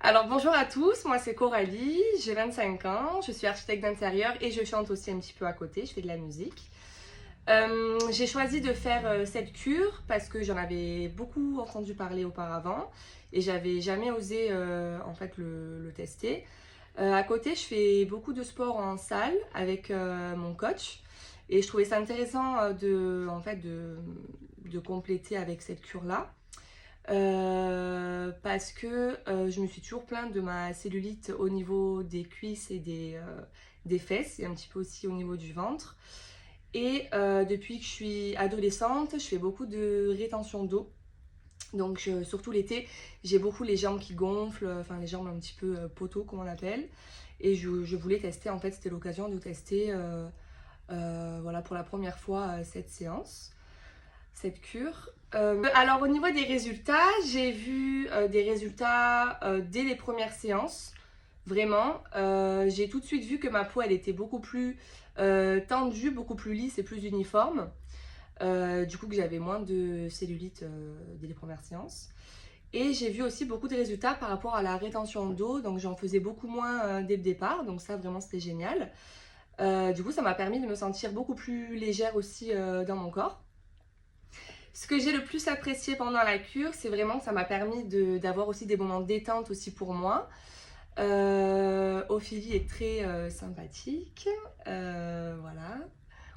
Alors bonjour à tous, moi c'est Coralie, j'ai 25 ans, je suis architecte d'intérieur et je chante aussi un petit peu à côté, je fais de la musique. J'ai choisi de faire cette cure parce que j'en avais beaucoup entendu parler auparavant et j'avais jamais osé en fait le tester. À côté, je fais beaucoup de sport en salle avec mon coach et je trouvais ça intéressant de compléter avec cette cure-là. Parce que je me suis toujours plainte de ma cellulite au niveau des cuisses et des fesses et un petit peu aussi au niveau du ventre. Et depuis que je suis adolescente, je fais beaucoup de rétention d'eau. Donc surtout l'été, j'ai beaucoup les jambes qui gonflent, enfin les jambes un petit peu poteaux comme on appelle. Et je voulais tester, en fait c'était l'occasion de tester voilà, pour la première fois cette séance, cette cure. Alors au niveau des résultats, j'ai vu des résultats dès les premières séances. Vraiment, j'ai tout de suite vu que ma peau elle était beaucoup plus tendue, beaucoup plus lisse et plus uniforme. Du coup que j'avais moins de cellulite dès les premières séances. Et j'ai vu aussi beaucoup de résultats par rapport à la rétention d'eau, donc j'en faisais beaucoup moins dès le départ, donc ça vraiment c'était génial. Du coup ça m'a permis de me sentir beaucoup plus légère aussi dans mon corps. Ce que j'ai le plus apprécié pendant la cure, c'est vraiment que ça m'a permis d'avoir aussi des moments de détente aussi pour moi. Ophélie est très sympathique, voilà,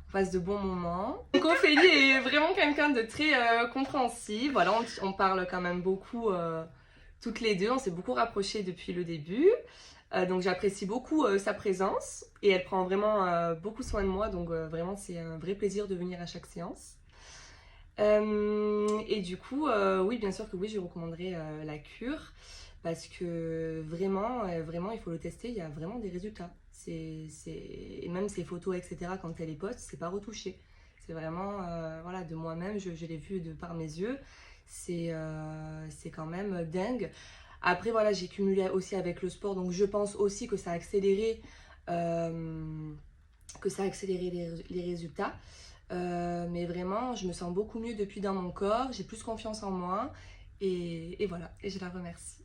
on passe de bons moments. Donc Ophélie est vraiment quelqu'un de très compréhensif, voilà, on parle quand même beaucoup toutes les deux, on s'est beaucoup rapprochés depuis le début. Donc j'apprécie beaucoup sa présence et elle prend vraiment beaucoup soin de moi, donc vraiment c'est un vrai plaisir de venir à chaque séance. Et du coup, oui, bien sûr que oui, je recommanderais la cure parce que vraiment, il faut le tester. Il y a vraiment des résultats. Et même ces photos, etc., quand elle les poste, c'est pas retouché. C'est vraiment, voilà, de moi-même, je l'ai vu de par mes yeux. C'est quand même dingue. Après, voilà, j'ai cumulé aussi avec le sport, donc je pense aussi que ça a accéléré, euh, les résultats. Mais vraiment, je me sens beaucoup mieux depuis dans mon corps, j'ai plus confiance en moi et voilà, et je la remercie.